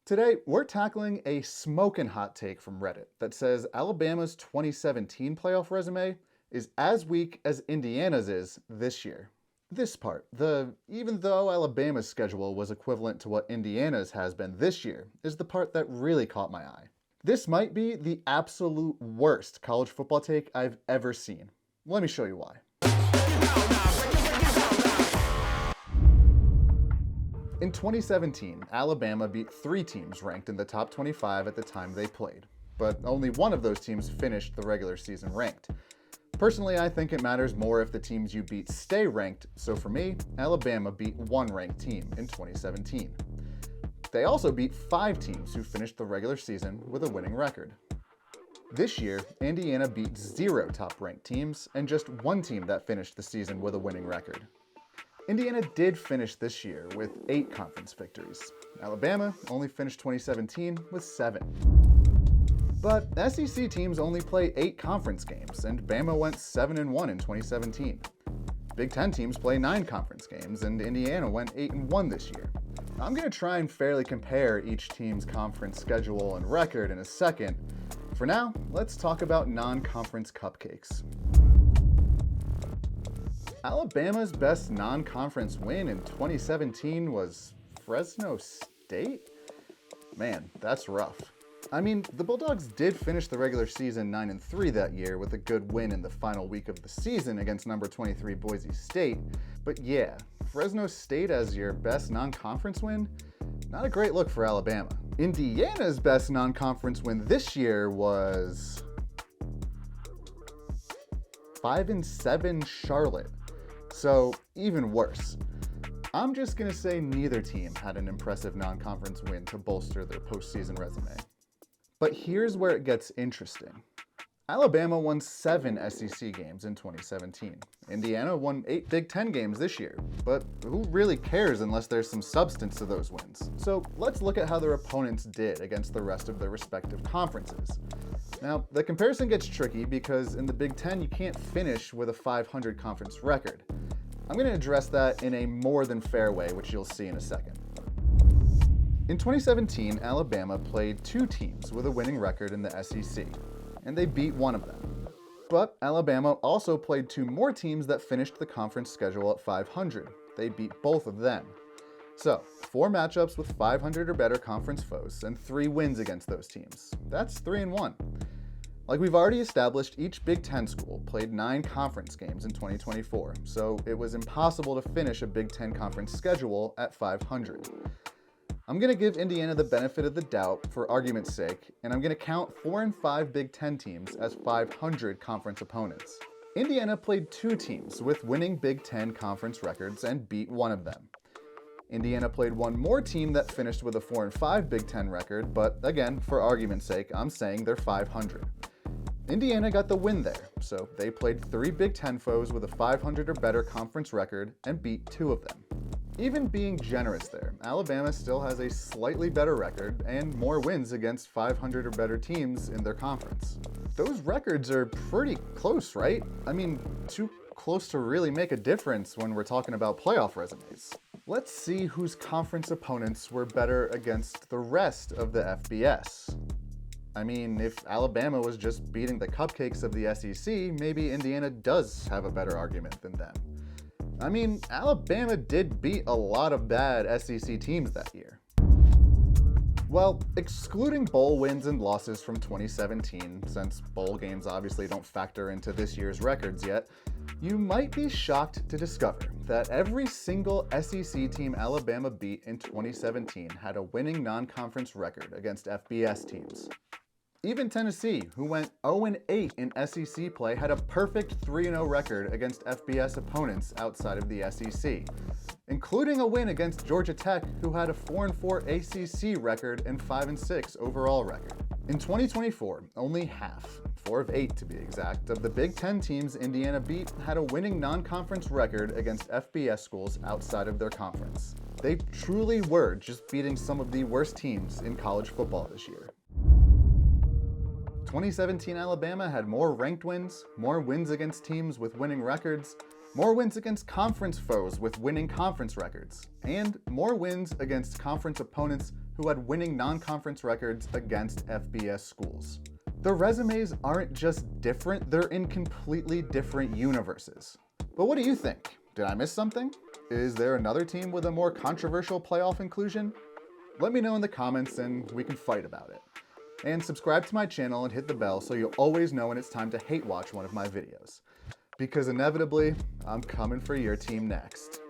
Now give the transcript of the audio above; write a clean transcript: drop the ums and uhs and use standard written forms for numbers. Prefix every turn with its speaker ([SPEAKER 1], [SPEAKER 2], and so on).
[SPEAKER 1] Today, we're tackling a smoking hot take from Reddit that says Alabama's 2017 playoff resume is as weak as Indiana's is this year. This part, even though Alabama's schedule was equivalent to what Indiana's has been this year, is the part that really caught my eye. This might be the absolute worst college football take I've ever seen. Let me show you why. In 2017, Alabama beat 3 teams ranked in the top 25 at the time they played, but only one of those teams finished the regular season ranked. Personally, I think it matters more if the teams you beat stay ranked, so for me, Alabama beat 1 ranked team in 2017. They also beat 5 teams who finished the regular season with a winning record. This year, Indiana beat 0 top-ranked teams and just 1 team that finished the season with a winning record. Indiana did finish this year with 8 conference victories. Alabama only finished 2017 with 7. But SEC teams only play 8 conference games, and Bama went 7-1 in 2017. Big Ten teams play 9 conference games, and Indiana went 8-1 this year. I'm going to try and fairly compare each team's conference schedule and record in a second. For now, let's talk about non-conference cupcakes. Alabama's best non-conference win in 2017 was Fresno State? Man, that's rough. I mean, the Bulldogs did finish the regular season 9-3 that year with a good win in the final week of the season against number 23 Boise State. But yeah, Fresno State as your best non-conference win? Not a great look for Alabama. Indiana's best non-conference win this year was 5-7 Charlotte. So, even worse. I'm just going to say neither team had an impressive non-conference win to bolster their postseason resume. But here's where it gets interesting. Alabama won 7 SEC games in 2017. Indiana won 8 Big Ten games this year. But who really cares unless there's some substance to those wins? So let's look at how their opponents did against the rest of their respective conferences. Now, the comparison gets tricky because in the Big Ten you can't finish with a 500 conference record. I'm going to address that in a more than fair way, which you'll see in a second. In 2017, Alabama played 2 teams with a winning record in the SEC, and they beat one of them. But Alabama also played 2 more teams that finished the conference schedule at 500. They beat both of them. So, 4 matchups with 500 or better conference foes, and 3 wins against those teams. That's 3-1. Like we've already established, each Big Ten school played 9 conference games in 2024, so it was impossible to finish a Big Ten conference schedule at 500. I'm going to give Indiana the benefit of the doubt for argument's sake, and I'm going to count 4 and 5 Big Ten teams as 500 conference opponents. Indiana played 2 teams with winning Big Ten conference records and beat one of them. Indiana played 1 more team that finished with a 4 and 5 Big Ten record, but again, for argument's sake, I'm saying they're 500. Indiana got the win there, so they played 3 Big Ten foes with a 500 or better conference record and beat 2 of them. Even being generous there, Alabama still has a slightly better record and more wins against 500 or better teams in their conference. Those records are pretty close, right? I mean, too close to really make a difference when we're talking about playoff resumes. Let's see whose conference opponents were better against the rest of the FBS. I mean, if Alabama was just beating the cupcakes of the SEC, maybe Indiana does have a better argument than them. I mean, Alabama did beat a lot of bad SEC teams that year. Well, excluding bowl wins and losses from 2017, since bowl games obviously don't factor into this year's records yet, you might be shocked to discover that every single SEC team Alabama beat in 2017 had a winning non-conference record against FBS teams. Even Tennessee, who went 0-8 in SEC play, had a perfect 3-0 record against FBS opponents outside of the SEC, including a win against Georgia Tech, who had a 4-4 ACC record and 5-6 overall record. In 2024, only half, 4 of 8 to be exact, of the Big Ten teams Indiana beat had a winning non-conference record against FBS schools outside of their conference. They truly were just beating some of the worst teams in college football this year. 2017 Alabama had more ranked wins, more wins against teams with winning records, more wins against conference foes with winning conference records, and more wins against conference opponents who had winning non-conference records against FBS schools. The resumes aren't just different, they're in completely different universes. But what do you think? Did I miss something? Is there another team with a more controversial playoff inclusion? Let me know in the comments and we can fight about it. And subscribe to my channel and hit the bell so you'll always know when it's time to hate watch one of my videos. Because inevitably, I'm coming for your team next.